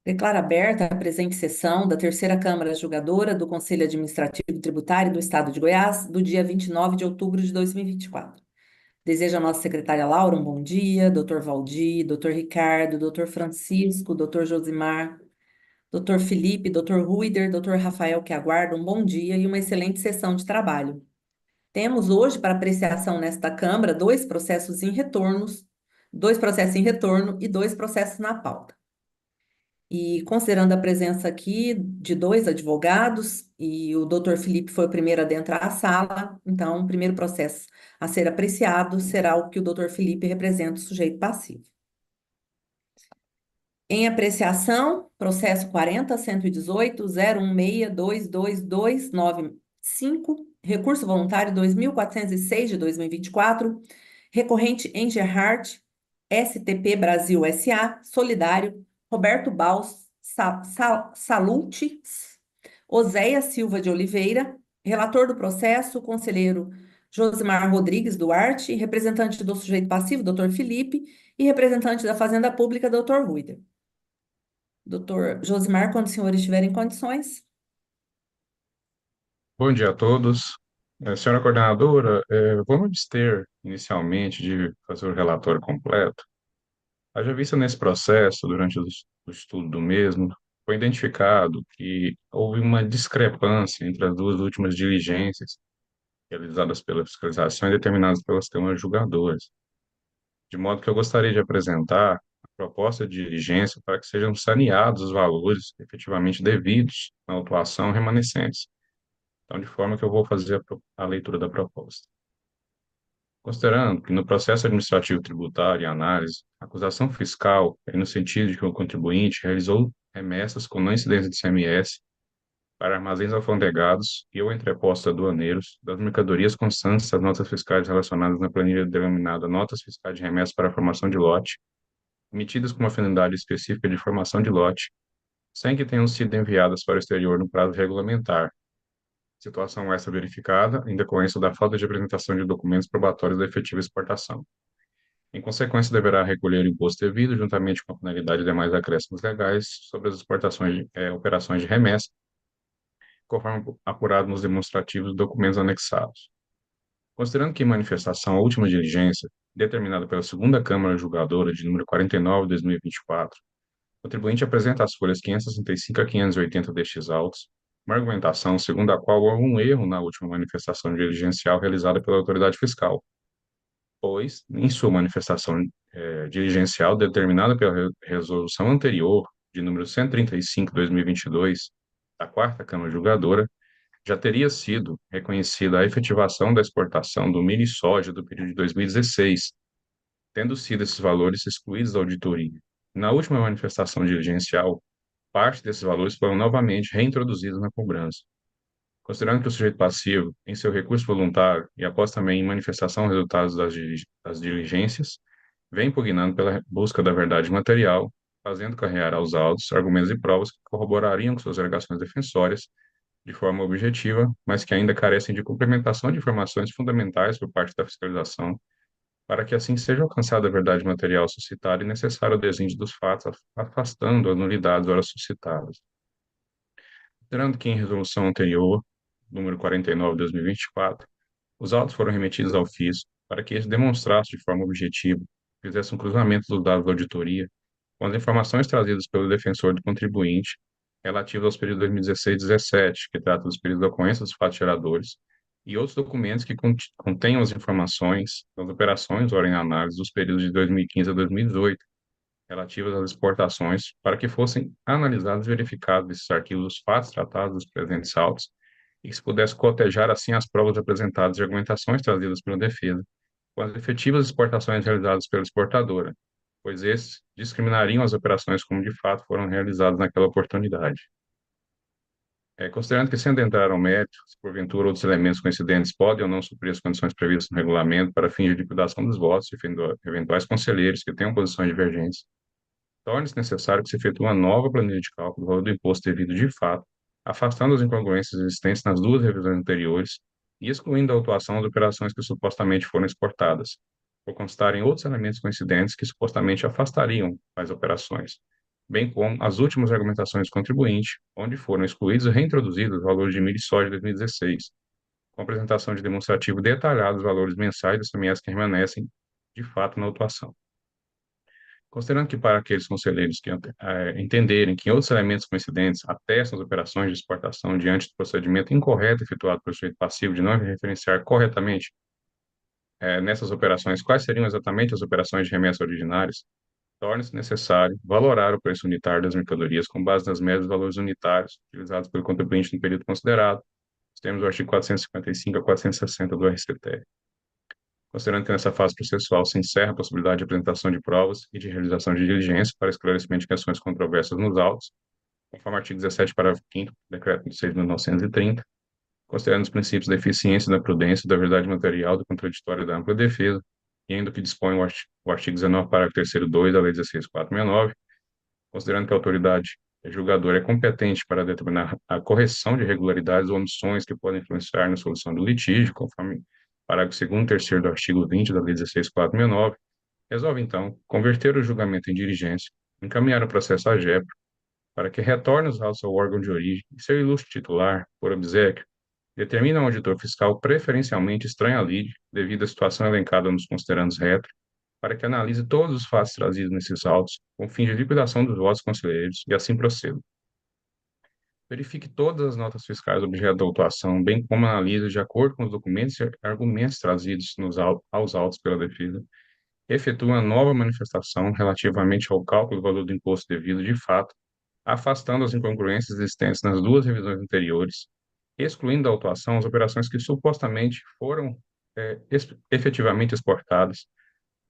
Declaro aberta a presente sessão da Terceira Câmara Julgadora do Conselho Administrativo e Tributário do Estado de Goiás, do dia 29 de outubro de 2024. Desejo a nossa secretária Laura um bom dia, doutor Valdir, doutor Ricardo, doutor Francisco, doutor Josimar, doutor Felipe, doutor Ruider, doutor Rafael, que aguarda um bom dia e uma excelente sessão de trabalho. Temos hoje para apreciação nesta Câmara dois processos em retorno e dois processos na pauta. E considerando a presença aqui de dois advogados, e o doutor Felipe foi o primeiro a adentrar a sala, então o primeiro processo a ser apreciado será o que o doutor Felipe representa, o sujeito passivo. Em apreciação, processo 40.118.016.22295, recurso voluntário 2.406 de 2024, recorrente em Gerhardt, STP Brasil SA, Solidário, Roberto Baus, Salute, Oséias Silva de Oliveira, relator do processo, conselheiro Josimar Rodrigues Duarte, representante do sujeito passivo, doutor Felipe, e representante da Fazenda Pública, doutor Ruida. Doutor Josimar, quando os senhores estiverem em condições. Bom dia a todos. Senhora coordenadora, vou me abster inicialmente de fazer o relatório completo. Haja vista nesse processo, durante o estudo do mesmo, foi identificado que houve uma discrepância entre as duas últimas diligências realizadas pela fiscalização e determinadas pelas câmaras julgadoras, de modo que eu gostaria de apresentar a proposta de diligência para que sejam saneados os valores efetivamente devidos na autuação remanescentes. Então, de forma que eu vou fazer a leitura da proposta. Considerando que no processo administrativo tributário e análise, a acusação fiscal é no sentido de que o contribuinte realizou remessas com não incidência de CMS para armazéns alfandegados e ou entrepostos aduaneiros das mercadorias constantes das notas fiscais relacionadas na planilha denominada Notas Fiscais de Remessa para a Formação de Lote, emitidas com uma finalidade específica de formação de lote, sem que tenham sido enviadas para o exterior no prazo regulamentar, situação essa verificada em decorrência da falta de apresentação de documentos probatórios da efetiva exportação. Em consequência, deverá recolher o imposto devido, juntamente com a finalidade de demais acréscimos legais sobre as operações de remessa, conforme apurado nos demonstrativos e documentos anexados. Considerando que em manifestação a última diligência, determinada pela segunda Câmara Julgadora de número 49 de 2024, o contribuinte apresenta as folhas 565 a 580 destes autos, uma argumentação segundo a qual houve um erro na última manifestação diligencial realizada pela autoridade fiscal, pois, em sua manifestação diligencial determinada pela resolução anterior, de número 135/2022, da Quarta Câmara Julgadora, já teria sido reconhecida a efetivação da exportação do milho e soja do período de 2016, tendo sido esses valores excluídos da auditoria. Na última manifestação diligencial, parte desses valores foram novamente reintroduzidos na cobrança. Considerando que o sujeito passivo, em seu recurso voluntário e após também em manifestação resultados das diligências, vem impugnando pela busca da verdade material, fazendo carregar aos autos argumentos e provas que corroborariam com suas alegações defensórias de forma objetiva, mas que ainda carecem de complementação de informações fundamentais por parte da fiscalização, para que assim seja alcançada a verdade material suscitada e necessário o desígnio dos fatos, afastando as nulidades ora suscitadas. Considerando que em resolução anterior, número 49 de 2024, os autos foram remetidos ao FIS para que eles demonstrassem de forma objetiva, fizessem um cruzamento dos dados da auditoria com as informações trazidas pelo defensor do contribuinte relativas aos períodos 2016 e 2017, que trata dos períodos da ocorrência dos fatos geradores, e outros documentos que contenham as informações das operações ora em análise dos períodos de 2015 a 2018, relativas às exportações, para que fossem analisados e verificados esses arquivos, os fatos tratados dos presentes autos, e que se pudesse cotejar assim as provas apresentadas e argumentações trazidas pela defesa, com as efetivas exportações realizadas pela exportadora, pois esses discriminariam as operações como de fato foram realizadas naquela oportunidade. Considerando que, sem adentrar ao mérito, se porventura outros elementos coincidentes podem ou não suprir as condições previstas no regulamento para fins de liquidação dos votos de eventuais conselheiros que tenham posições divergentes, torna-se necessário que se efetue uma nova planilha de cálculo do valor do imposto devido de fato, afastando as incongruências existentes nas duas revisões anteriores e excluindo a autuação das operações que supostamente foram exportadas, por constarem outros elementos coincidentes que supostamente afastariam as operações, bem como as últimas argumentações do contribuinte, onde foram excluídos e reintroduzidos os valores de milho e soja de 2016, com apresentação de demonstrativo detalhado dos valores mensais do ICMS que permanecem de fato na autuação. Considerando que para aqueles conselheiros que entenderem que outros elementos coincidentes atestam as operações de exportação diante do procedimento incorreto efetuado pelo sujeito passivo de não referenciar corretamente nessas operações quais seriam exatamente as operações de remessa originárias, torna-se necessário valorar o preço unitário das mercadorias com base nas médias valores unitários utilizados pelo contribuinte no período considerado, temos o artigo 455 a 460 do RCT. Considerando que nessa fase processual se encerra a possibilidade de apresentação de provas e de realização de diligência para esclarecimento de questões controversas nos autos, conforme o artigo 17, parágrafo 5º do Decreto de 6.930, considerando os princípios da eficiência, da prudência, da verdade material, do contraditório e da ampla defesa, e ainda o que dispõe o artigo 19, parágrafo 3º 2 da Lei 16.469, considerando que a autoridade julgadora é competente para determinar a correção de irregularidades ou omissões que podem influenciar na solução do litígio, conforme parágrafo 2º e 3º do artigo 20 da Lei 16.469, resolve, então, converter o julgamento em diligência, encaminhar o processo à JEP para que retorne os autos ao órgão de origem e seu ilustre titular, por obséquio, determina ao auditor fiscal preferencialmente estranha lide, devido à situação elencada nos considerandos retro, para que analise todos os fatos trazidos nesses autos, com fim de liquidação dos votos conselheiros, e assim proceda. Verifique todas as notas fiscais objeto da autuação, bem como analise de acordo com os documentos e argumentos trazidos aos autos pela defesa. Efetue uma nova manifestação relativamente ao cálculo do valor do imposto devido de fato, afastando as incongruências existentes nas duas revisões anteriores, excluindo da autuação as operações que supostamente foram efetivamente exportadas,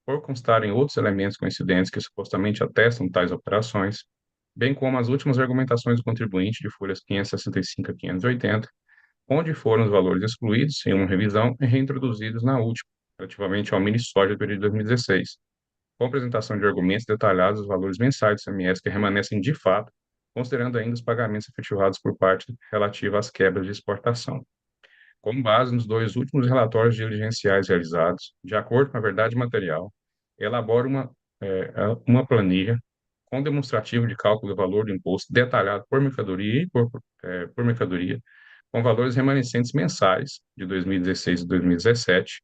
por constarem outros elementos coincidentes que supostamente atestam tais operações, bem como as últimas argumentações do contribuinte de folhas 565 a 580, onde foram os valores excluídos em uma revisão e reintroduzidos na última, relativamente ao mini soja do período de 2016, com apresentação de argumentos detalhados dos valores mensais do ICMS que remanescem de fato, considerando ainda os pagamentos efetivados por parte relativa às quebras de exportação. Com base nos dois últimos relatórios diligenciais realizados, de acordo com a verdade material, elabora uma planilha com demonstrativo de cálculo do valor do imposto detalhado por mercadoria e por mercadoria, com valores remanescentes mensais de 2016 e 2017,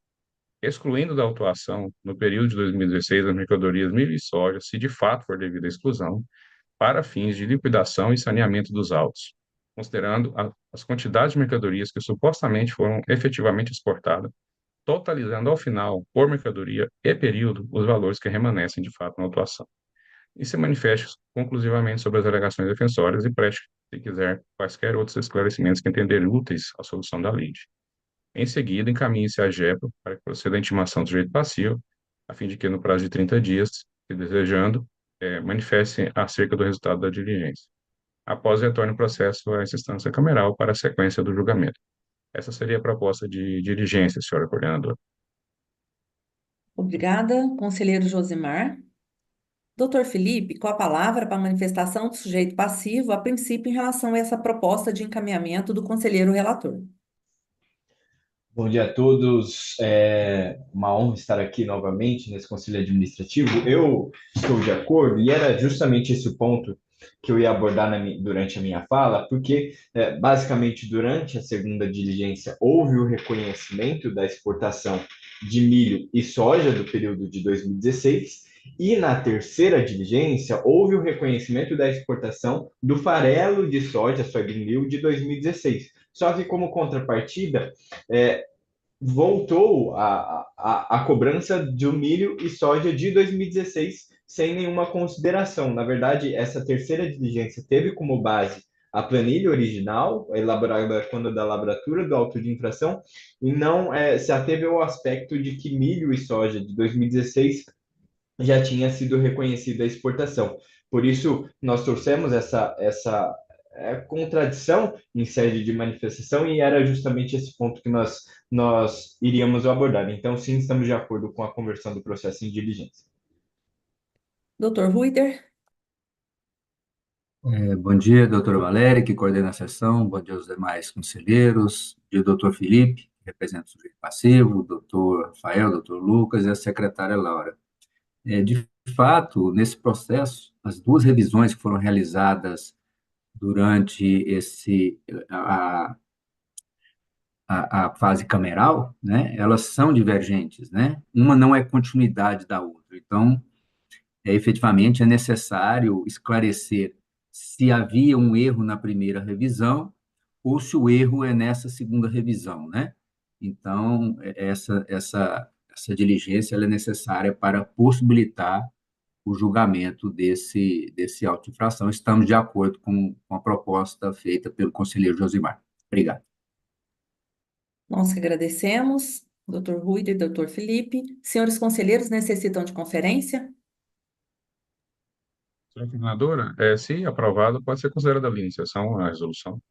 excluindo da autuação, no período de 2016, as mercadorias milho e soja, se de fato for devida à exclusão, para fins de liquidação e saneamento dos autos, considerando as quantidades de mercadorias que supostamente foram efetivamente exportadas, totalizando ao final, por mercadoria e período, os valores que remanescem de fato na autuação. E se manifeste conclusivamente sobre as alegações defensórias e preste, se quiser, quaisquer outros esclarecimentos que entender úteis à solução da lide. Em seguida, encaminhe-se à JEPA para que proceda a intimação do sujeito passivo, a fim de que, no prazo de 30 dias, se desejando, manifeste acerca do resultado da diligência. Após, retorne o processo a essa instância cameral para a sequência do julgamento. Essa seria a proposta de diligência, senhora coordenadora. Obrigada, conselheiro Josimar. Doutor Felipe, com a palavra para a manifestação do sujeito passivo, a princípio, em relação a essa proposta de encaminhamento do conselheiro relator. Bom dia a todos. É uma honra estar aqui novamente nesse Conselho Administrativo. Eu estou de acordo, e era justamente esse o ponto que eu ia abordar durante a minha fala, porque, basicamente, durante a segunda diligência, houve o reconhecimento da exportação de milho e soja do período de 2016, e na terceira diligência, houve o reconhecimento da exportação do farelo de soja, soybean meal, de 2016. Só que, como contrapartida, voltou a cobrança do milho e soja de 2016 sem nenhuma consideração. Na verdade, essa terceira diligência teve como base a planilha original, elaborada quando da lavratura do auto de infração, e não se ateve ao aspecto de que milho e soja de 2016 já tinha sido reconhecida a exportação. Por isso, nós trouxemos essa contradição em sede de manifestação, e era justamente esse ponto que nós iríamos abordar. Então, sim, estamos de acordo com a conversão do processo em diligência. Doutor Ruiter. Bom dia, doutora Valéria, que coordena a sessão, bom dia aos demais conselheiros, bom dia, doutor Felipe, que representa o sujeito passivo, doutor Rafael, doutor Lucas e a secretária Laura. De fato, nesse processo, as duas revisões que foram realizadas durante a fase cameral, né, elas são divergentes, né? Uma não é continuidade da outra. Então, efetivamente, é necessário esclarecer se havia um erro na primeira revisão ou se o erro é nessa segunda revisão, né? Então, essa diligência ela é necessária para possibilitar o julgamento desse auto de infração. Estamos de acordo com a proposta feita pelo conselheiro Josimar. Obrigado. Nós que agradecemos, doutor Rui e doutor Felipe. Senhores conselheiros, necessitam de conferência? Senhora coordenadora, se aprovado, pode ser considerada a iniciação a resolução.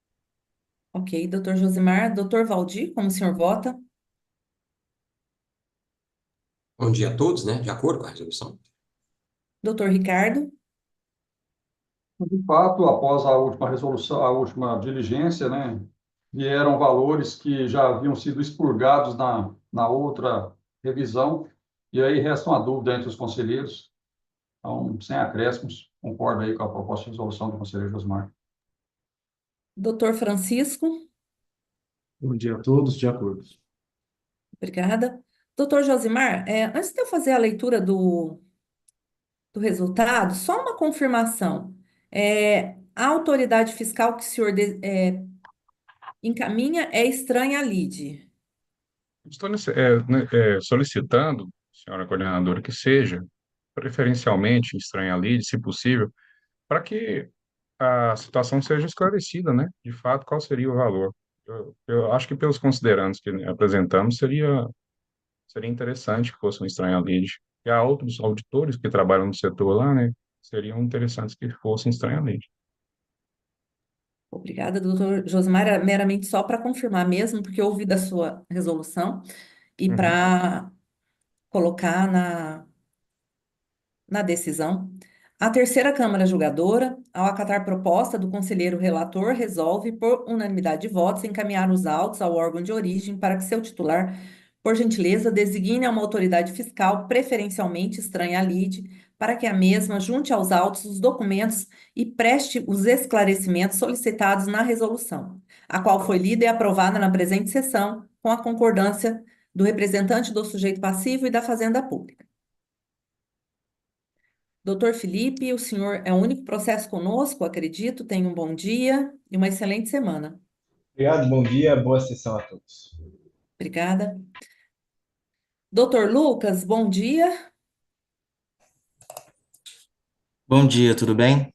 Ok, doutor Josimar. Doutor Valdir, como o senhor vota? Bom dia a todos, né? De acordo com a resolução. Doutor Ricardo? De fato, após a última resolução, a última diligência, né, vieram valores que já haviam sido expurgados na outra revisão, e aí resta uma dúvida entre os conselheiros. Então, sem acréscimos, concordo aí com a proposta de resolução do conselheiro Josmar. Doutor Francisco? Bom dia a todos, de acordo. Obrigada. Doutor Josimar, antes de eu fazer a leitura do resultado, só uma confirmação. A autoridade fiscal que o senhor encaminha é estranha à lide. Estou solicitando, senhora coordenadora, que seja preferencialmente estranha lide, se possível, para que a situação seja esclarecida, né? De fato, qual seria o valor. Eu acho que pelos considerandos que apresentamos, seria interessante que fosse um estranha lide. E há outros auditores que trabalham no setor lá, né? Seriam interessantes que fossem estranha lide. Obrigada, doutor Josimar. Era meramente só para confirmar mesmo, porque eu ouvi da sua resolução e Uhum. para colocar na decisão. A terceira Câmara Julgadora, ao acatar proposta do conselheiro relator, resolve, por unanimidade de votos, encaminhar os autos ao órgão de origem para que seu titular, por gentileza, designe uma autoridade fiscal, preferencialmente estranha à lide, para que a mesma junte aos autos os documentos e preste os esclarecimentos solicitados na resolução, a qual foi lida e aprovada na presente sessão, com a concordância do representante do sujeito passivo e da Fazenda Pública. Doutor Felipe, o senhor é o único processo conosco, acredito. Tenha um bom dia e uma excelente semana. Obrigado, bom dia, boa sessão a todos. Obrigada. Doutor Lucas, bom dia. Bom dia, tudo bem?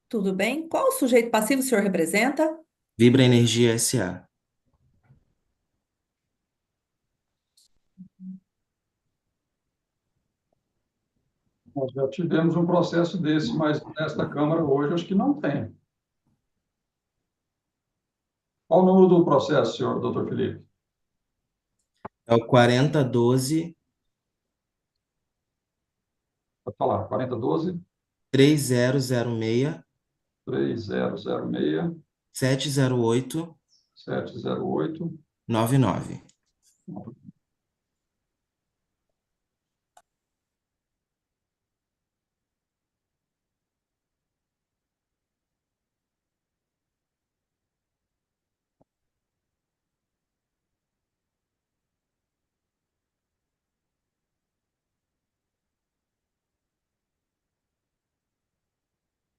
Tudo bem? Qual o sujeito passivo o senhor representa? Vibra Energia SA. Nós já tivemos um processo desse, mas nesta Câmara hoje acho que não tem. Qual o número do processo, senhor doutor Felipe? É o 4012 Pode falar, 4012 3006 3006 708 708. 99.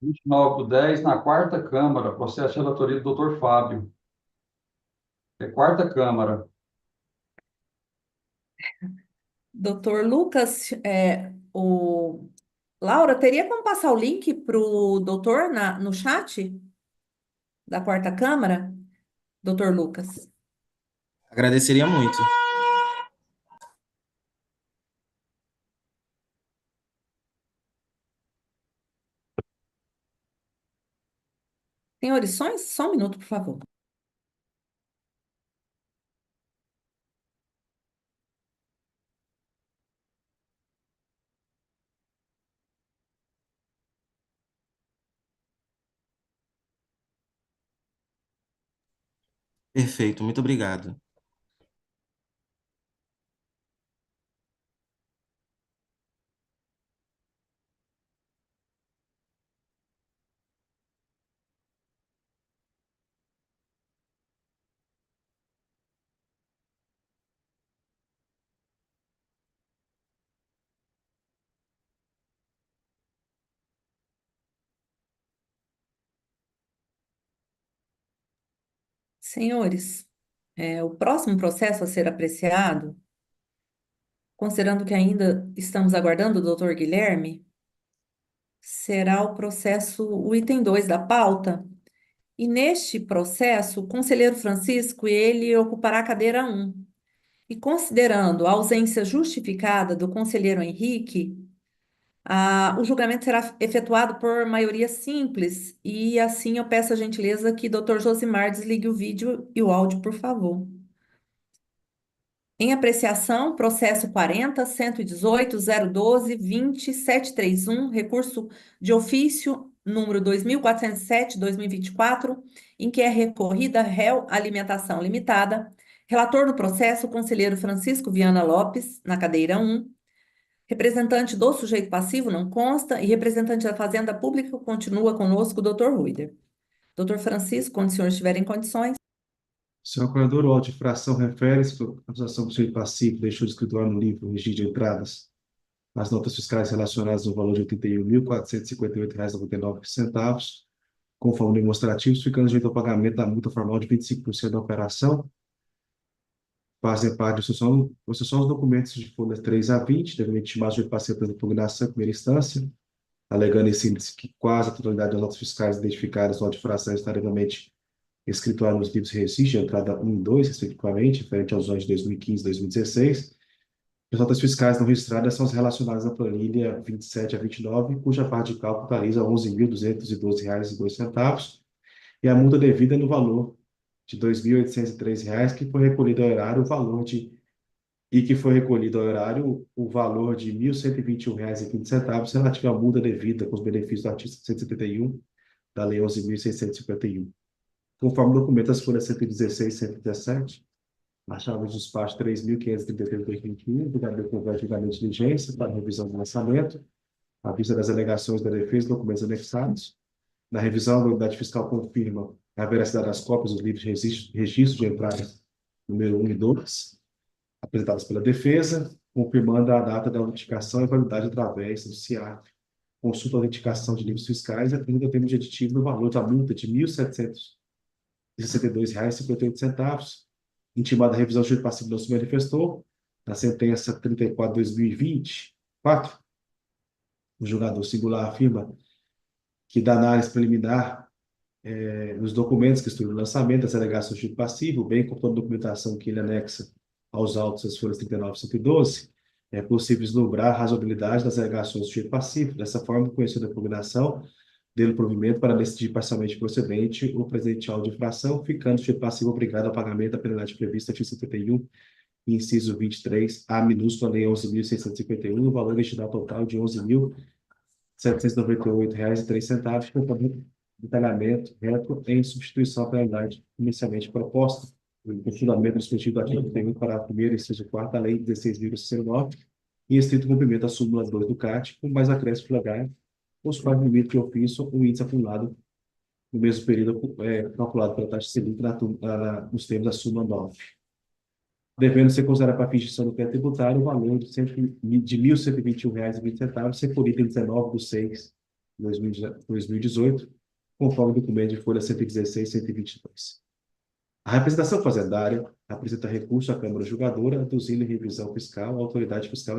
Vinte e nove do 10 na quarta Câmara, processo de relatoria do doutor Fábio. É quarta Câmara. Doutor Lucas, Laura, teria como passar o link para o doutor no chat da quarta Câmara? Doutor Lucas. Agradeceria muito. Senhores, só um minuto, por favor. Perfeito, muito obrigado. Senhores, o próximo processo a ser apreciado, considerando que ainda estamos aguardando o doutor Guilherme, será o item 2 da pauta. E neste processo, o conselheiro Francisco, ele ocupará a cadeira 1. E considerando a ausência justificada do conselheiro Henrique, o julgamento será efetuado por maioria simples. E assim eu peço a gentileza que doutor Josimar desligue o vídeo e o áudio, por favor. Em apreciação, processo 40.118.012.20.731, recurso de ofício número 2407/2024, em que é recorrida réu Alimentação Limitada. Relator do processo, o conselheiro Francisco Viana Lopes, na cadeira 1. Representante do sujeito passivo não consta e representante da Fazenda Pública continua conosco, o doutor Ruider. Doutor Francisco, quando o senhor estiver em condições. Senhor Corredor, o auto de infração refere-se à acusação do sujeito passivo, deixou de escriturar no livro o registro de entradas as notas fiscais relacionadas no valor de R$ 81.458,99, conforme demonstrativos, ficando sujeito ao pagamento da multa formal de 25% da operação. Fazem parte são só os documentos de folhas 3 a 20, devidamente intimados de passivo pela impugnação em primeira instância, alegando esse índice que quase a totalidade das notas fiscais identificadas no auto de infração está devidamente escriturário nos livros de registro de entrada 1 e 2, respectivamente, referente aos anos de 2015 e 2016. As notas fiscais não registradas são as relacionadas à planilha 27 a 29, cuja parte de cálculo totaliza R$ 11.212,02, e a multa devida no valor de R$ 2.803, que foi recolhido ao erário o valor de R$ 1.121,20 relativo à multa devida com os benefícios do artigo 171 da Lei 11.651. Conforme o documento, as folhas 116 e 117, a chave de despacho 3.533/2021, julgamento com julgamento de diligência para revisão do lançamento, à vista das alegações da defesa e documentos anexados. Na revisão, a unidade fiscal confirma a veracidade das cópias dos livros de registro de entrada número 1 e 2, apresentadas pela defesa, confirmando a data da autenticação e validade através do CIAF, consulta a autenticação de livros fiscais e a termo de aditivo no valor da multa de R$ 1.762,58, intimada a revisão jurídica passiva não se manifestou. Na sentença 34/2024, o julgador singular afirma que da análise preliminar nos documentos que instruem o lançamento das alegações do sujeito passivo, bem como toda a documentação que ele anexa aos autos das folhas 39 e 112, é possível vislumbrar a razoabilidade das alegações do sujeito passivo. Dessa forma, conhecendo a impugnação dele provimento para decidir parcialmente procedente o presente auto de infração, ficando o sujeito passivo obrigado ao pagamento da penalidade prevista no artigo 71, inciso 23, A minúscula Lei 11.651, no valor destinado total de R$ 11.798,03, conforme detalhamento reto em substituição à penalidade inicialmente proposta, no fundamento do dispositivo do artigo 31, parágrafo 1º, inciso 4º, da Lei 16.009, em estrito cumprimento da súmula 2 do CAT, com mais acréscimo flagrante, os quais limitam de ofício o índice acumulado no mesmo período calculado pela taxa Selic nos termos da súmula 9. Devendo ser considerado para a fixação do crédito tributário o valor de R$ 1.121,20 ser por item 19/6/2018, conforme o documento de folha 116 e 122. A representação fazendária apresenta recurso à Câmara Julgadora, aduzindo em revisão fiscal, a autoridade fiscal,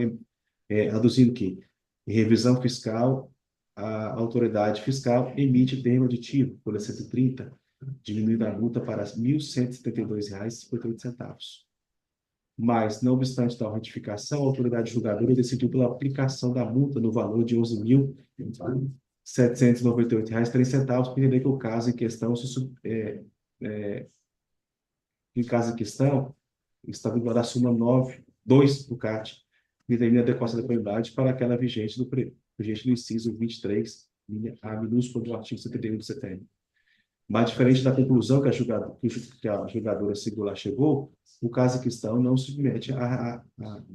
aduzindo que, em revisão fiscal, a autoridade fiscal emite termo aditivo, folha 130, diminuindo a multa para R$ 1.172,58. Mas, não obstante tal retificação, a autoridade julgadora decidiu pela aplicação da multa no valor de R$ 11.798,03, por entender que o caso em questão está vinculado à súmula 9.2 do CAT, que determina a adequação da penalidade para aquela vigente do inciso 23, linha A minúscula do artigo 71 do CTN. Mas, diferente da conclusão que a julgadora singular chegou, o caso em questão não se submete à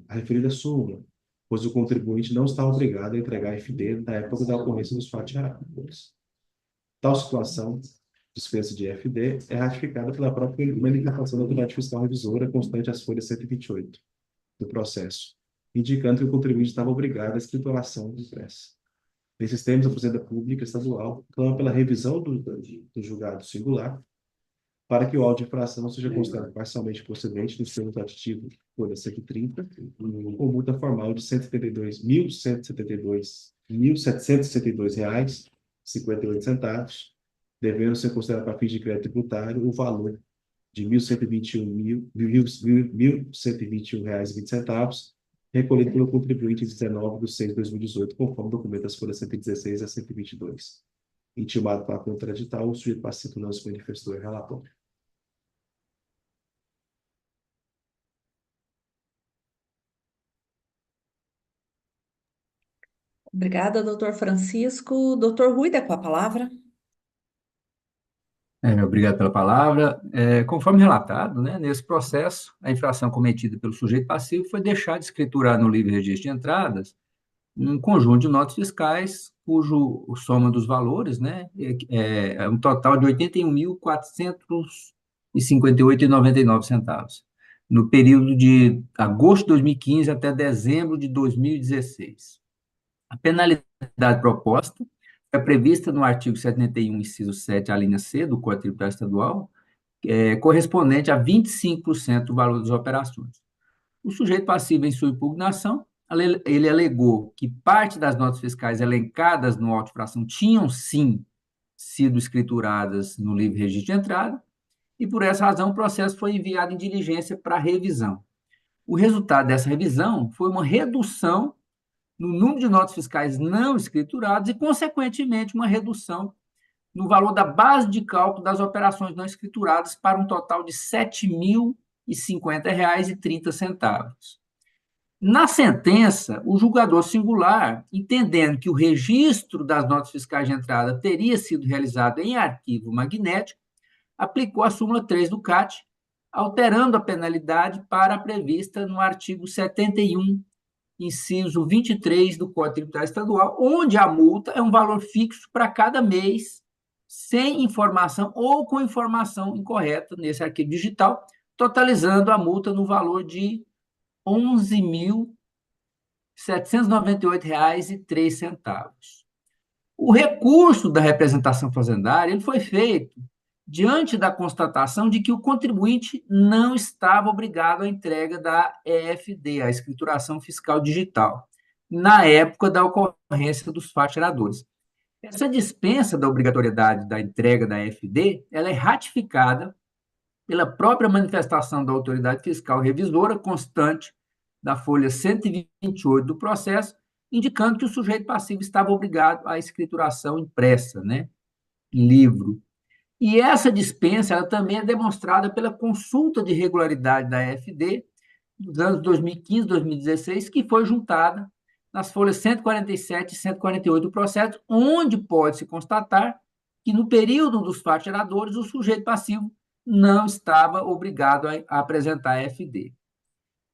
referida súmula, pois o contribuinte não está obrigado a entregar FD na época da ocorrência dos fatos ratificados. Tal situação, dispensa de FD, é ratificada pela própria manifestação da autoridade fiscal revisora, constante às folhas 128 do processo, indicando que o contribuinte estava obrigado à escrituração impressa. Nesses termos, a Fazenda Pública Estadual clama pela revisão do julgado singular, para que o auto de infração seja considerado parcialmente procedente do seu aditivo folha 130, com multa formal de R$ 172.762,58, devendo ser considerado para fins de crédito tributário o valor de R$ 1.121,20, recolhido pelo contribuinte em 19/6/2018, conforme documento das folhas 116 a 122. Intimado para contraditar, o sujeito passivo não se manifestou em relatório. Obrigada, doutor Francisco. Doutor Ruida, com a palavra. Obrigado pela palavra. Conforme relatado, né, nesse processo, a infração cometida pelo sujeito passivo foi deixar de escriturar no livre registro de entradas um conjunto de notas fiscais cujo soma dos valores, né, é um total de R$ 81.458,99, no período de agosto de 2015 até dezembro de 2016. A penalidade proposta é prevista no artigo 71, inciso 7, a linha C do Código Tributário Estadual, correspondente a 25% do valor das operações. O sujeito passivo, em sua impugnação, ele alegou que parte das notas fiscais elencadas no auto de infração tinham, sim, sido escrituradas no livre registro de entrada, e, por essa razão, o processo foi enviado em diligência para revisão. O resultado dessa revisão foi uma redução no número de notas fiscais não escrituradas e, consequentemente, uma redução no valor da base de cálculo das operações não escrituradas para um total de R$ 7.050,30. Na sentença, o julgador singular, entendendo que o registro das notas fiscais de entrada teria sido realizado em arquivo magnético, aplicou a súmula 3 do CAT, alterando a penalidade para a prevista no artigo 71, inciso 23 do Código Tributário Estadual, onde a multa é um valor fixo para cada mês, sem informação ou com informação incorreta nesse arquivo digital, totalizando a multa no valor de R$ 11.798,03. O recurso da representação fazendária ele foi feito diante da constatação de que o contribuinte não estava obrigado à entrega da EFD, a escrituração fiscal digital, na época da ocorrência dos fatos geradores. Essa dispensa da obrigatoriedade da entrega da EFD, ela é ratificada pela própria manifestação da autoridade fiscal revisora constante da folha 128 do processo, indicando que o sujeito passivo estava obrigado à escrituração impressa, né, em livro. E essa dispensa ela também é demonstrada pela consulta de regularidade da EFD dos anos 2015 e 2016, que foi juntada nas folhas 147 e 148 do processo, onde pode-se constatar que, no período dos fatos geradores, o sujeito passivo não estava obrigado a apresentar a EFD.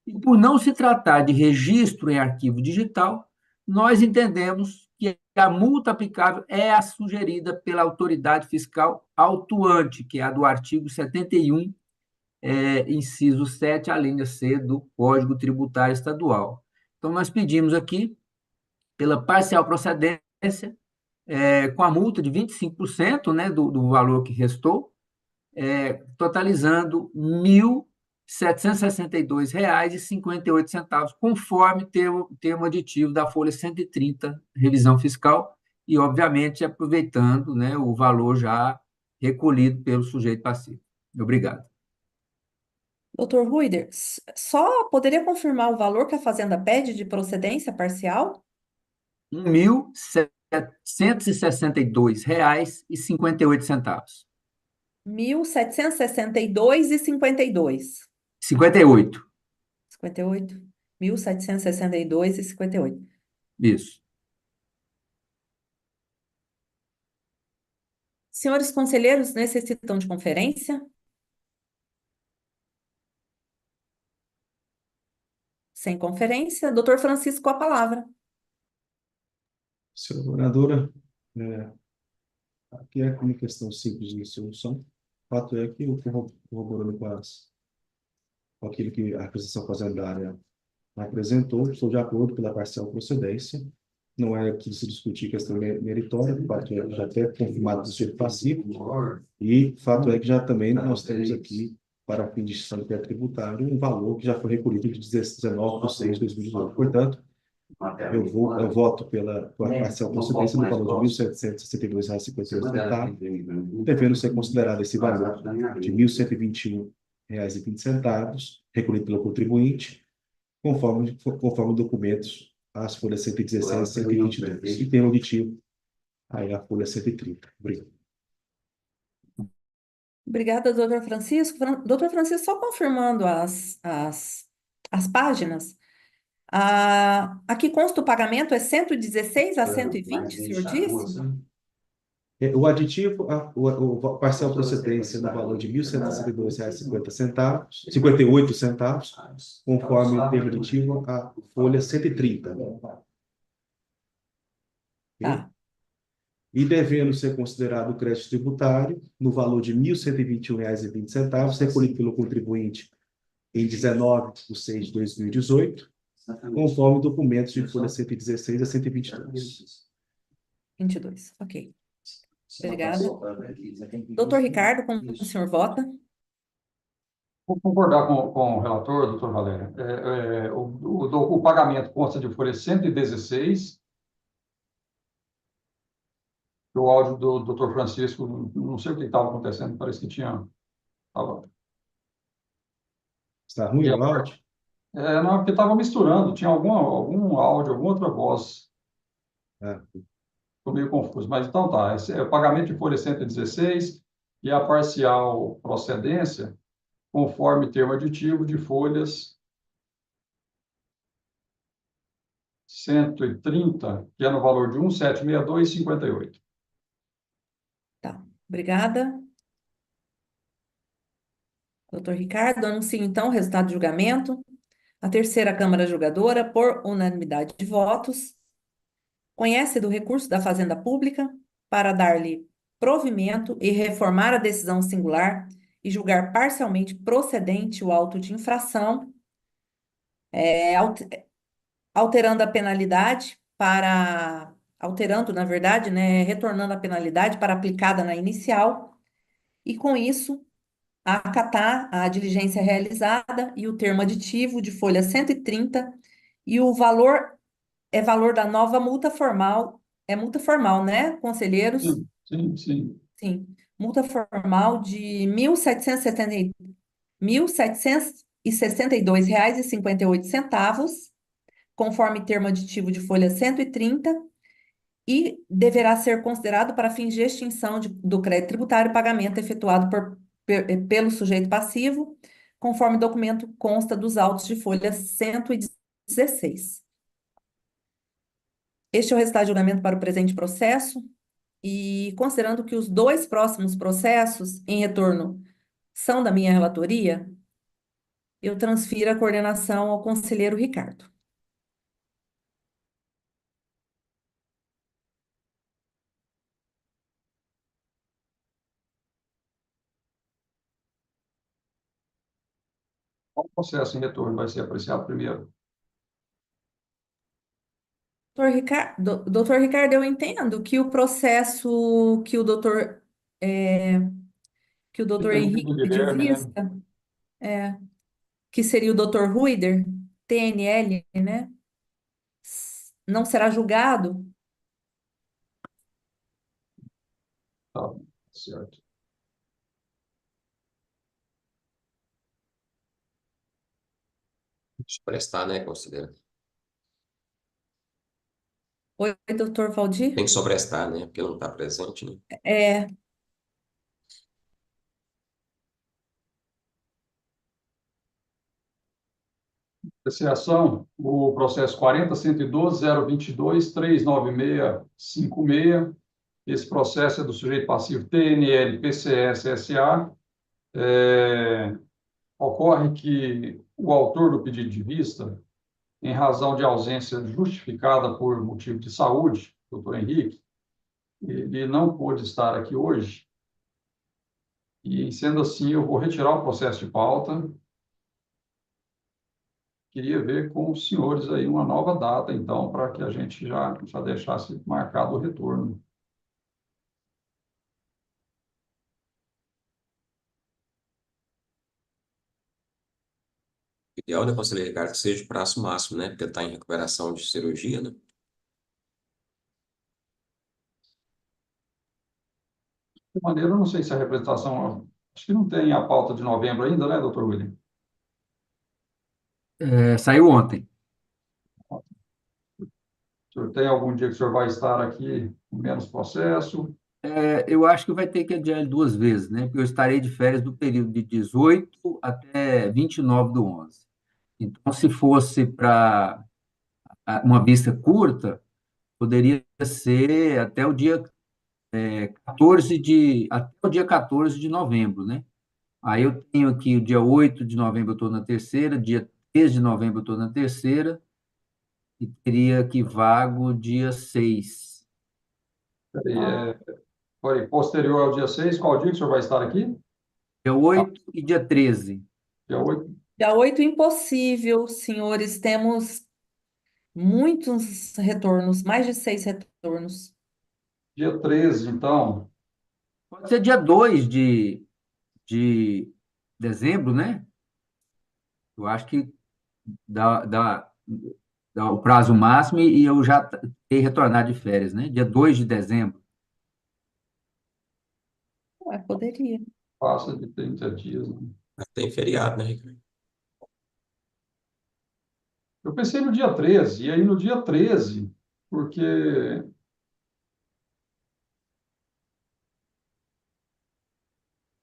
E por não se tratar de registro em arquivo digital, nós entendemos que a multa aplicável é a sugerida pela autoridade fiscal autuante, que é a do artigo 71, inciso 7, a linha C do Código Tributário Estadual. Então, nós pedimos aqui, pela parcial procedência, com a multa de 25%, né, do valor que restou, totalizando R$ 1.762,58, conforme termo aditivo da folha 130, revisão fiscal, e, obviamente, aproveitando, né, o valor já recolhido pelo sujeito passivo. Obrigado. Doutor Ruider, só poderia confirmar o valor que a Fazenda pede de procedência parcial? R$ 1.762,58. 1.762,52. 58. 58. 1.762,58. Isso. Senhores conselheiros, necessitam de conferência? Sem conferência, doutor Francisco, a palavra. Senhora governadora, aqui é uma questão simples de solução. O fato é que, corroborando com aquilo que a representação fazendária apresentou, estou de acordo pela parcial procedência não é aqui se discutir questão meritória, o fato é que já até confirmado do sujeito passivo, e fato é que já também nós temos aqui, para fim de extinção do crédito tributário, um valor que já foi recolhido de 19/6/2018. Portanto, eu voto pela parcial concedência no valor de R$ 1.762,58, devendo ser considerado esse valor de R$ 1.121,20, recolhido pelo contribuinte, conforme documentos, as folhas 116 e 122. E tem auditivo, aí a folha 130. Obrigado. Obrigada, doutor Francisco. Doutor Francisco, só confirmando as páginas. Aqui consta o pagamento é 116 a 120, o senhor disse? O aditivo, a parcial procedência no valor de R$ 1.162,58, conforme o termo aditivo, a folha 130. Tá. E devendo ser considerado o crédito tributário no valor de R$ 1.121,20, recolhido pelo contribuinte em 19/6/2018, conforme documentos de folha 116 a 122. 22, ok. Obrigada. Doutor Ricardo, como o senhor vota? Vou concordar com o relator, doutor Valério. O pagamento consta de folha 116. O áudio do doutor Francisco, não sei o que estava acontecendo, parece que tinha... Está ruim o áudio? Não, porque estava misturando, tinha algum áudio, alguma outra voz. Estou meio confuso, mas então tá. Esse é o pagamento de folha 116 e a parcial procedência, conforme termo aditivo de folhas 130, que é no valor de 1.762,58. Tá, obrigada. Doutor Ricardo, anuncio então o resultado do julgamento. A terceira Câmara Julgadora, por unanimidade de votos, conhece do recurso da Fazenda Pública para dar-lhe provimento e reformar a decisão singular e julgar parcialmente procedente o auto de infração, alterando a penalidade alterando, na verdade, né, retornando a penalidade para aplicada na inicial, e com isso acatar a diligência realizada e o termo aditivo de folha 130 e o valor é valor da nova multa formal. É multa formal, né, conselheiros? Sim. Sim. Multa formal de R$ 1.762,58, conforme termo aditivo de folha 130, e deverá ser considerado para fins de extinção do crédito tributário pagamento efetuado pelo sujeito passivo, conforme documento consta dos autos de folha 116. Este é o resultado de julgamento para o presente processo, e considerando que os dois próximos processos em retorno são da minha relatoria, eu transfiro a coordenação ao conselheiro Ricardo. Qual processo em retorno vai ser apreciado primeiro? Doutor Ricardo, eu entendo que o processo que o doutor Entendi do Henrique pediu Guilherme, né? vista, que seria o doutor Ruider, TNL, né? Não será julgado. Tá, certo. Sobrestar, né, considera? Oi, doutor Valdir? Tem que sobrestar, né? Porque não está presente, né? É, Apreciação, o processo 40.112.022.39656. Esse processo é do sujeito passivo TNL PCS SA. Ocorre que o autor do pedido de vista, em razão de ausência justificada por motivo de saúde, doutor Henrique, ele não pôde estar aqui hoje. E, sendo assim, eu vou retirar o processo de pauta queria ver com os senhores aí uma nova data, então, para que a gente já deixasse marcado o retorno. O ideal, né, conselheiro Ricardo, que seja o prazo máximo, né? Porque ele está em recuperação de cirurgia, né? De maneira, eu não sei se a representação, acho que não tem a pauta de novembro ainda, né, doutor William? Saiu ontem. O senhor tem algum dia que o senhor vai estar aqui com menos processo? Eu acho que vai ter que adiar ele 2 vezes, né? Porque eu estarei de férias do período de 18 até 29/11. Então, se fosse para uma vista curta, poderia ser até o dia 14 de novembro, né? Aí eu tenho aqui o dia 8 de novembro eu estou na terceira, dia 13 de novembro eu estou na terceira, e teria aqui vago dia 6. Peraí, foi posterior ao dia 6. Qual dia que o senhor vai estar aqui? Dia 8 e dia 13. Dia 8. Dia 8, impossível, senhores. Temos muitos retornos, mais de 6 retornos. Dia 13, então. Pode ser dia 2 de dezembro, né? Eu acho que dá o prazo máximo e eu já tenho retornar de férias, né? Dia 2 de dezembro. Ué, poderia. Passa de 30 dias, né? Mas tem feriado, né, Ricardo? Eu pensei no dia 13, e aí no dia 13, porque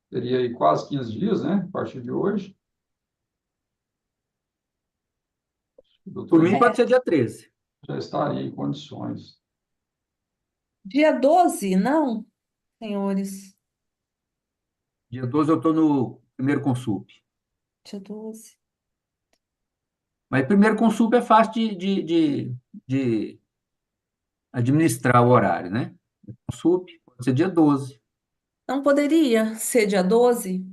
teria aí quase 15 dias, né? A partir de hoje. O Por doutor mim, Henrique pode ser dia 13. já estaria em condições. Dia 12, não, senhores. Dia 12 eu estou no primeiro consulp. Dia 12. Mas primeiro consulp é fácil de administrar o horário, né? Consulp pode ser dia 12. Não poderia ser dia 12?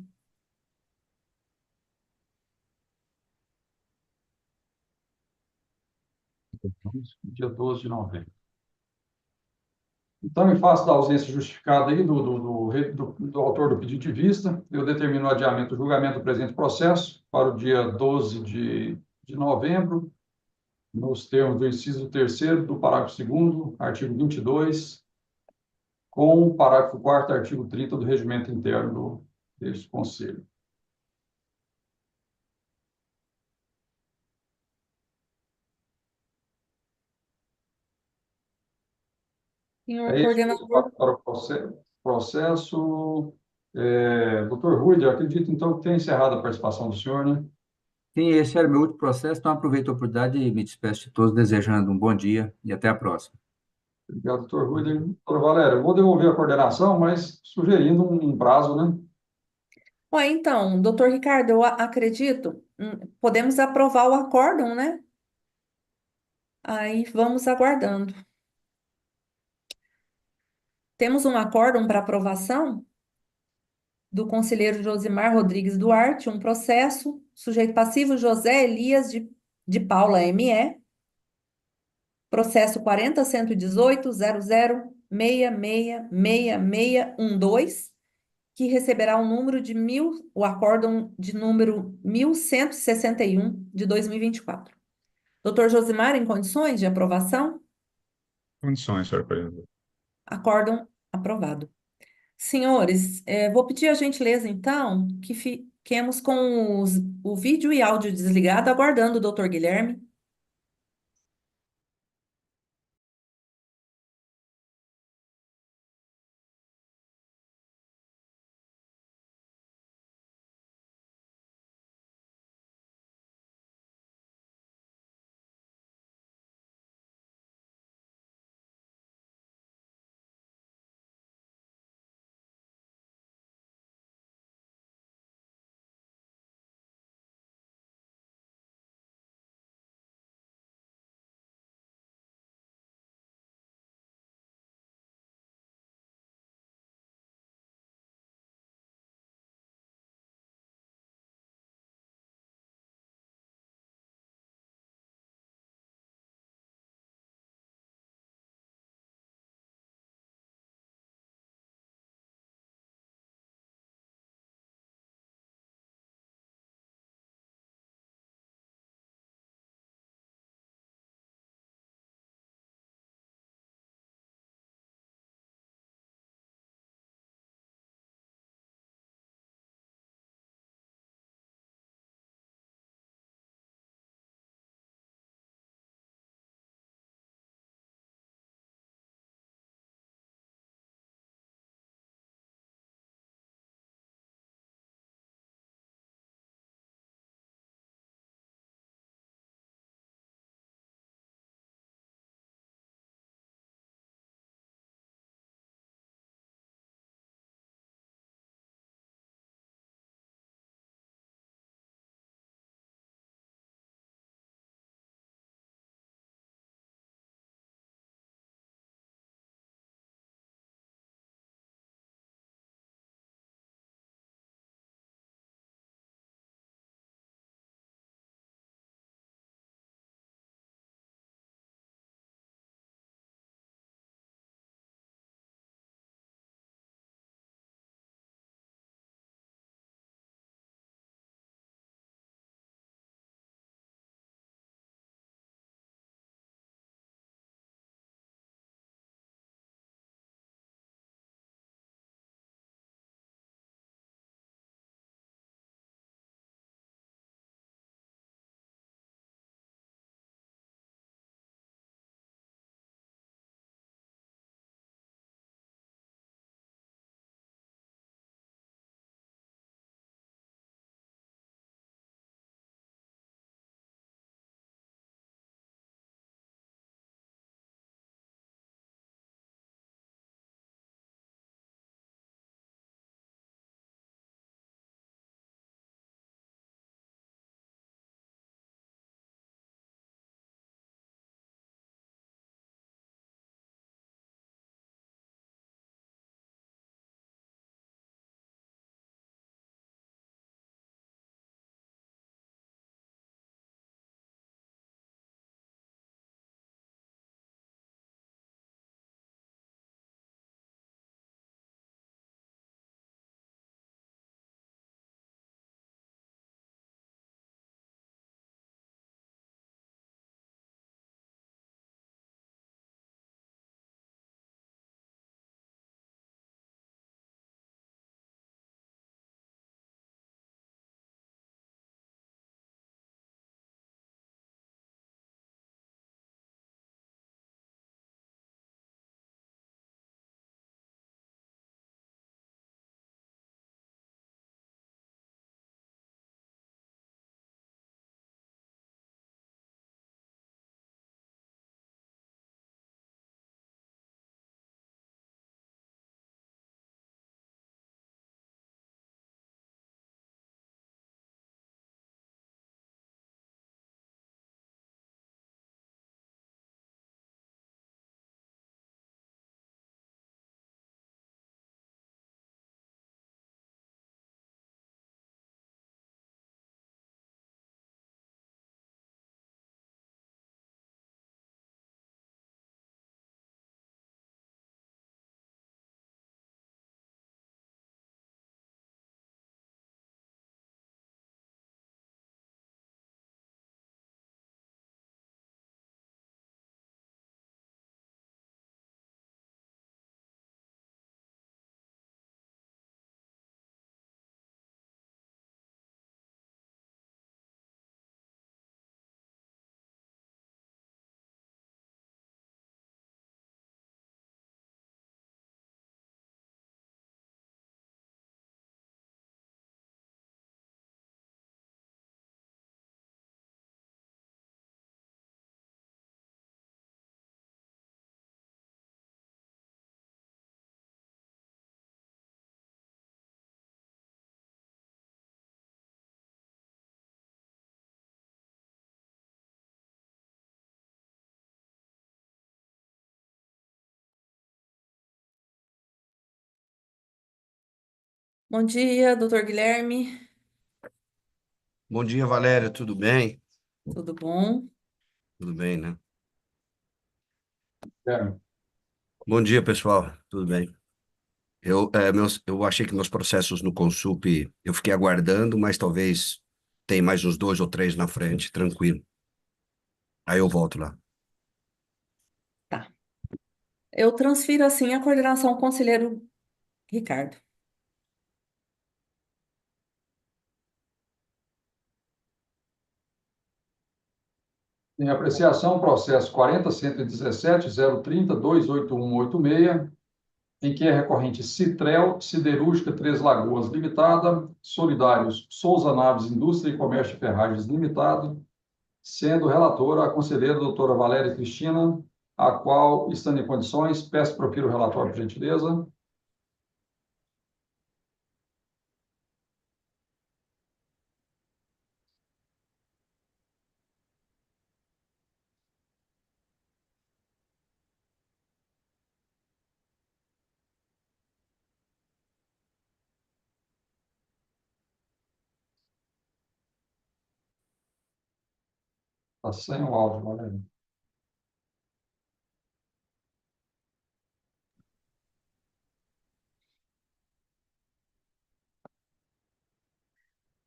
Dia 12 de novembro. Então, em face da ausência justificada aí do autor do pedido de vista, eu determino o adiamento do julgamento do presente processo para o dia 12 de novembro, nos termos do inciso 3º do parágrafo 2º, artigo 22, com o parágrafo 4º, artigo 30 do regimento interno deste Conselho. Senhor É isso coordenador. para o processo. Doutor Rui, eu acredito, então, que tenha encerrado a participação do senhor, né? Sim, esse era o meu último processo, então aproveito a oportunidade e me despeço de todos, desejando um bom dia e até a próxima. Obrigado, doutor Rui. Doutor Valério, eu vou devolver a coordenação, mas sugerindo um prazo, né? Ué, então, doutor Ricardo, eu acredito, podemos aprovar o acórdão, né? Aí vamos aguardando. Temos um acórdão para aprovação do conselheiro Josimar Rodrigues Duarte, um processo, sujeito passivo José Elias de Paula ME, processo 40.118.00666612, que receberá o acórdão de número 1161 de 2024. Doutor Josimar, em condições de aprovação? Condições, senhor presidente. Acórdão aprovado. Senhores, vou pedir a gentileza, então, que fiquemos com o vídeo e áudio desligado, aguardando o doutor Guilherme. Bom dia, doutor Guilherme. Bom dia, Valéria, tudo bem? Tudo bom? Tudo bem, né? Guilherme. Bom dia, pessoal, tudo bem? Eu achei que meus processos no Consup eu fiquei aguardando, mas talvez tem mais uns 2 ou 3 na frente, tranquilo. Aí eu volto lá. Tá. Eu transfiro assim a coordenação ao conselheiro Ricardo. Em apreciação, processo 40.117.030.28186, em que é recorrente Citrel Siderúrgica Três Lagoas Limitada, Solidários Souza Naves Indústria e Comércio de Ferragens Limitado, sendo relatora a conselheira doutora Valéria Cristina, a qual, estando em condições, peço que profira o relatório, por gentileza. Está sem o áudio, Valéria.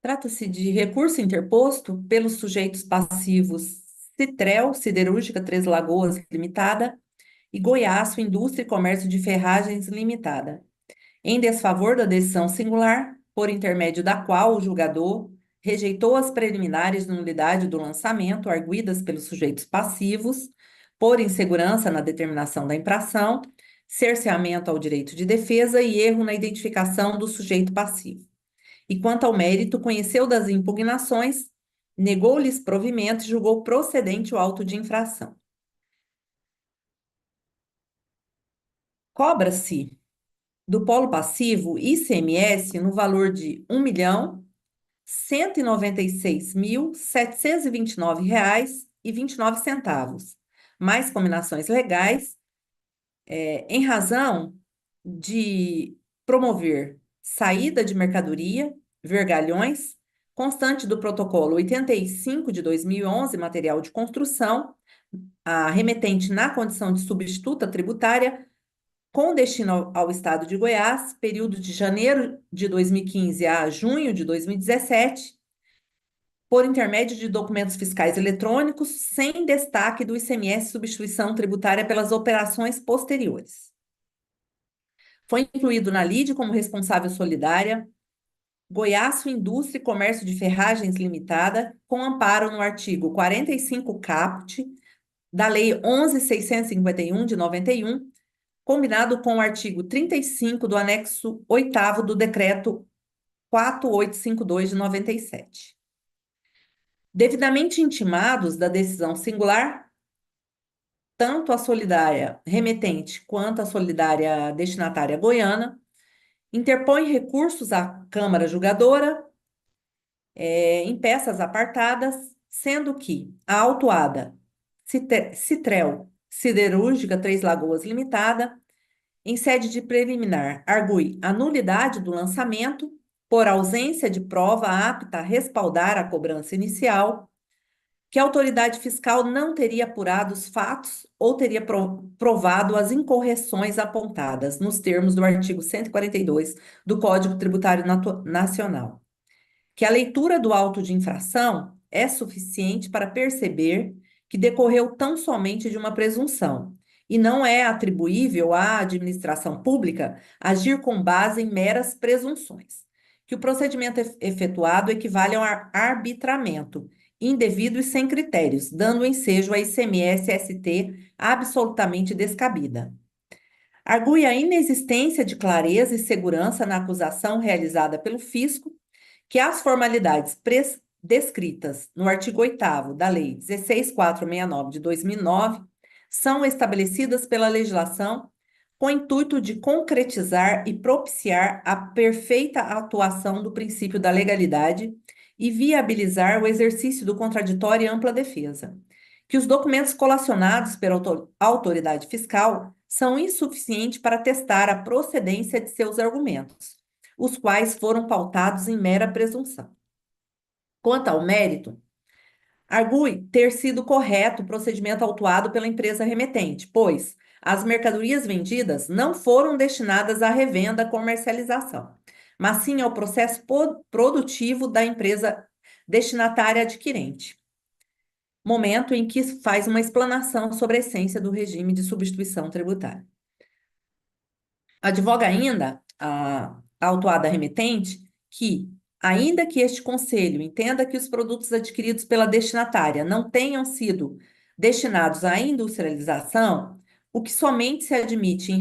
Trata-se de recurso interposto pelos sujeitos passivos Citrel Siderúrgica Três Lagoas Limitada e Goiaço Indústria e Comércio de Ferragens Limitada, em desfavor da decisão singular, por intermédio da qual o julgador rejeitou as preliminares de nulidade do lançamento arguidas pelos sujeitos passivos, por insegurança na determinação da infração, cerceamento ao direito de defesa e erro na identificação do sujeito passivo. E quanto ao mérito, conheceu das impugnações, negou-lhes provimento e julgou procedente o auto de infração. Cobra-se do polo passivo ICMS no valor de R$ 1.196.729,29, mais combinações legais, em razão de promover saída de mercadoria, vergalhões, constante do protocolo 85 de 2011, material de construção, a remetente na condição de substituta tributária, com destino ao estado de Goiás, período de janeiro de 2015 a junho de 2017, por intermédio de documentos fiscais eletrônicos, sem destaque do ICMS substituição tributária pelas operações posteriores. Foi incluído na lide como responsável solidária Goiaço Indústria e Comércio de Ferragens Limitada, com amparo no artigo 45 caput da Lei 11.651 de 91, combinado com o artigo 35 do anexo 8º do Decreto 4852 de 97. Devidamente intimados da decisão singular, tanto a solidária remetente quanto a solidária destinatária goiana interpõe recursos à Câmara Julgadora em peças apartadas, sendo que a autuada Citrel Siderúrgica Três Lagoas Limitada, em sede de preliminar, argue a nulidade do lançamento por ausência de prova apta a respaldar a cobrança inicial, que a autoridade fiscal não teria apurado os fatos ou teria provado as incorreções apontadas nos termos do artigo 142 do Código Tributário Nacional, que a leitura do auto de infração é suficiente para perceber que decorreu tão somente de uma presunção, e não é atribuível à administração pública agir com base em meras presunções, que o procedimento efetuado equivale a um arbitramento indevido e sem critérios, dando ensejo a ICMS-ST absolutamente descabida. Argue a inexistência de clareza e segurança na acusação realizada pelo fisco, que as formalidades descritas no artigo 8º da Lei 16.469 de 2009 são estabelecidas pela legislação com o intuito de concretizar e propiciar a perfeita atuação do princípio da legalidade e viabilizar o exercício do contraditório e ampla defesa, que os documentos colacionados pela autoridade fiscal são insuficientes para testar a procedência de seus argumentos, os quais foram pautados em mera presunção. Quanto ao mérito, argue ter sido correto o procedimento autuado pela empresa remetente, pois as mercadorias vendidas não foram destinadas à revenda comercialização, mas sim ao processo produtivo da empresa destinatária adquirente. Momento em que faz uma explanação sobre a essência do regime de substituição tributária. Advoga ainda a autuada remetente que, ainda que este conselho entenda que os produtos adquiridos pela destinatária não tenham sido destinados à industrialização, o que somente se admite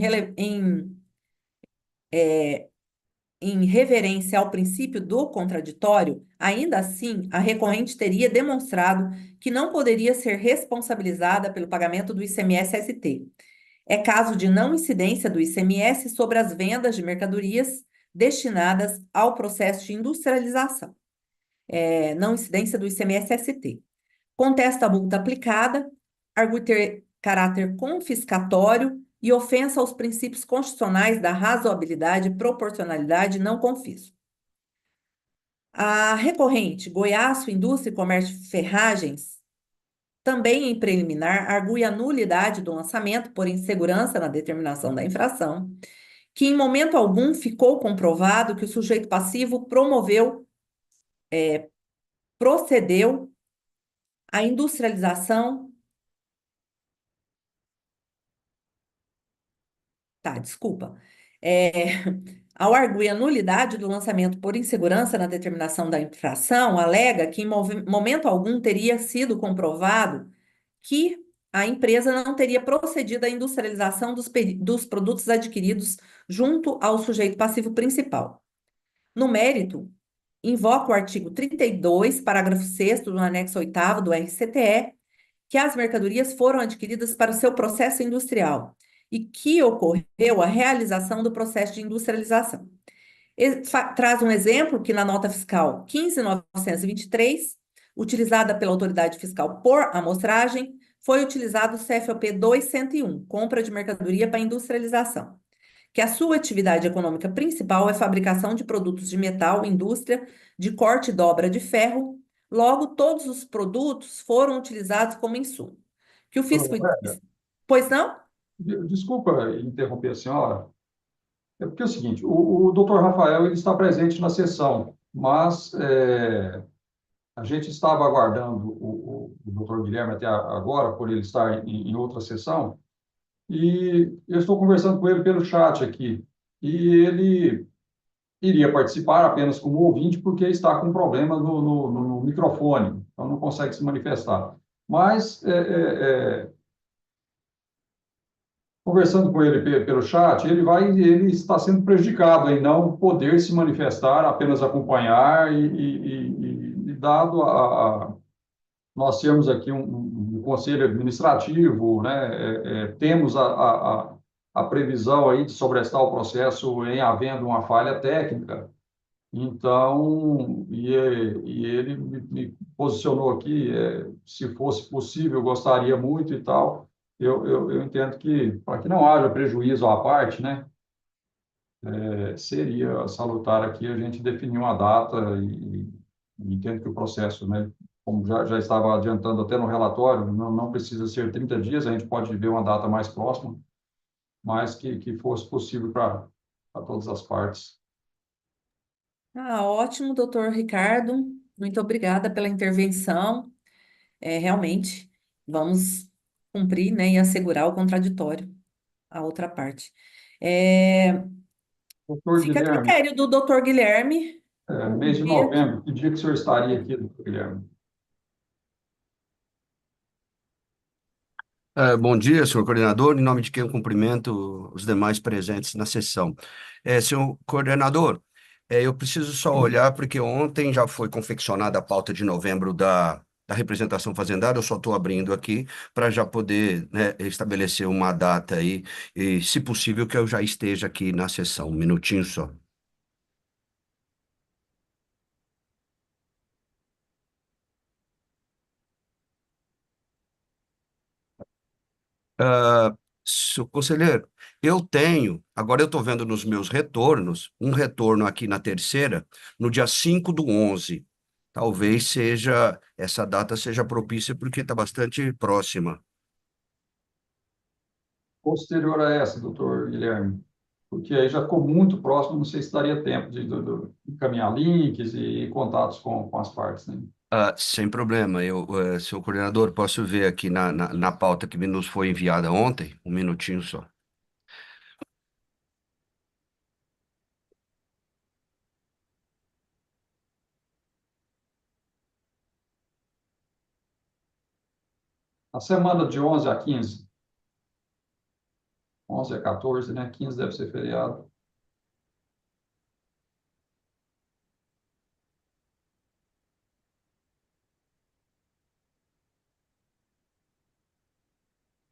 em reverência ao princípio do contraditório, ainda assim, a recorrente teria demonstrado que não poderia ser responsabilizada pelo pagamento do ICMS-ST. É caso de não incidência do ICMS sobre as vendas de mercadorias destinadas ao processo de industrialização. Não incidência do ICMS-ST. Contesta a multa aplicada, argue ter caráter confiscatório e ofensa aos princípios constitucionais da razoabilidade, proporcionalidade e não confisco. A recorrente, Goiás, Indústria e Comércio Ferragens, também em preliminar, argue a nulidade do lançamento por insegurança na determinação da infração, que em momento algum ficou comprovado que o sujeito passivo procedeu à industrialização. Desculpa. Ao arguir a nulidade do lançamento por insegurança na determinação da infração, alega que em momento algum teria sido comprovado que a empresa não teria procedido à industrialização dos produtos adquiridos junto ao sujeito passivo principal. No mérito, invoca o artigo 32, parágrafo 6º do anexo 8º do RCTE, que as mercadorias foram adquiridas para o seu processo industrial e que ocorreu a realização do processo de industrialização. Traz um exemplo que na nota fiscal 15.923, utilizada pela autoridade fiscal por amostragem, foi utilizado o CFOP 2101, compra de mercadoria para industrialização, que a sua atividade econômica principal é fabricação de produtos de metal, indústria de corte e dobra de ferro. Logo, todos os produtos foram utilizados como insumo. Que o fisco... Pois não? Desculpa interromper a senhora. É porque é o seguinte, o doutor Rafael ele está presente na sessão, mas a gente estava aguardando o doutor Guilherme até agora, por ele estar em outra sessão, e eu estou conversando com ele pelo chat aqui, e ele iria participar apenas como ouvinte, porque está com problema no microfone, então não consegue se manifestar. Mas conversando com ele pelo chat, ele está sendo prejudicado em não poder se manifestar, apenas acompanhar e dado nós temos aqui um conselho administrativo, né? Temos a previsão aí de sobrestar o processo em havendo uma falha técnica. Então, ele me posicionou aqui, se fosse possível, gostaria muito e tal. Eu entendo que, para que não haja prejuízo à parte, né, seria salutar aqui a gente definir uma data e entendo que o processo, né, como já estava adiantando até no relatório, não precisa ser 30 dias, a gente pode ver uma data mais próxima, mas que fosse possível para todas as partes. Ótimo, doutor Ricardo. Muito obrigada pela intervenção. Realmente, vamos cumprir, né, e assegurar o contraditório à outra parte. Doutor Fica a Guilherme, critério do doutor Guilherme. mês de novembro, que dia que o senhor estaria aqui, doutor Guilherme? Bom dia, senhor coordenador. Em nome de quem eu cumprimento os demais presentes na sessão. Senhor coordenador, eu preciso só olhar, porque ontem já foi confeccionada a pauta de novembro da representação fazendária, eu só estou abrindo aqui para já poder, né, estabelecer uma data aí, e, se possível, que eu já esteja aqui na sessão. Um minutinho só. Senhor conselheiro, Eu tenho, agora eu estou vendo nos meus retornos, um retorno aqui na terceira, no dia 5/11. Talvez essa data seja propícia porque está bastante próxima. Posterior a essa, doutor Guilherme, porque aí já ficou muito próximo, não sei se daria tempo de encaminhar links e contatos com as partes, né? Sem problema. Seu coordenador, posso ver aqui na pauta que nos foi enviada ontem? Um minutinho só. A semana de 11 a 15, 11 a 14, né? 15 deve ser feriado.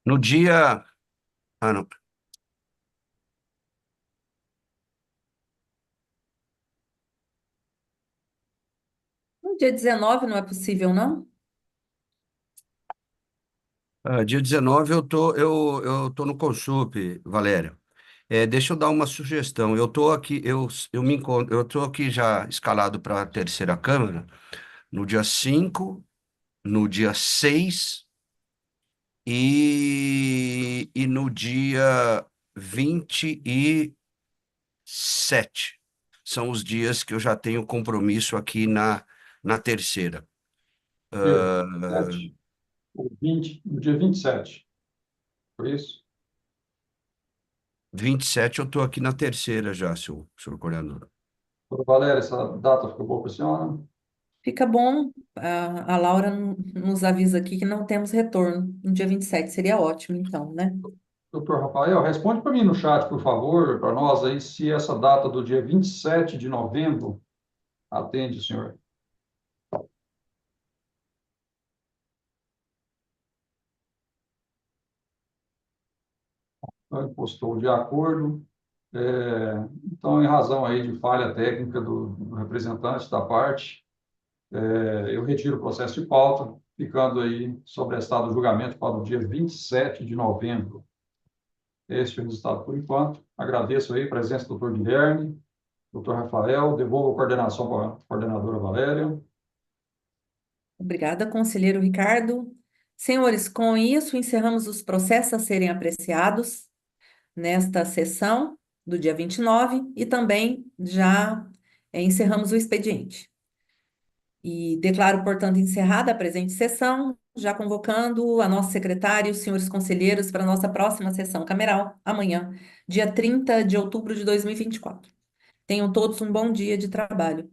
No dia. Não. No dia 19 não é possível, não? Dia 19 eu tô no Consup, Valéria. Deixa eu dar uma sugestão. Eu tô aqui já escalado para a terceira câmara no dia 5, no dia 6 e no dia 27. São os dias que eu já tenho compromisso aqui na terceira. Dia Ah, 7, ou 20, no dia 27, por isso? 27 eu estou aqui na terceira já, senhor coordenador. Doutora Valéria, essa data ficou boa para a senhora? Fica bom. A Laura nos avisa aqui que não temos retorno no dia 27. Seria ótimo, então, né? Doutor Rafael, responde para mim no chat, por favor, para nós aí, se essa data do dia 27 de novembro atende, senhor. Então, ele postou de acordo. Então, em razão aí de falha técnica do representante da parte, eu retiro o processo de pauta, ficando aí sobrestado o julgamento para o dia 27 de novembro. Este é o resultado por enquanto. Agradeço aí a presença do doutor Guilherme, doutor Rafael, devolvo a coordenação para a coordenadora Valéria. Obrigada, conselheiro Ricardo. Senhores, com isso, encerramos os processos a serem apreciados nesta sessão do dia 29 e também já encerramos o expediente. E declaro, portanto, encerrada a presente sessão, já convocando a nossa secretária e os senhores conselheiros para a nossa próxima sessão cameral, amanhã, dia 30 de outubro de 2024. Tenham todos um bom dia de trabalho.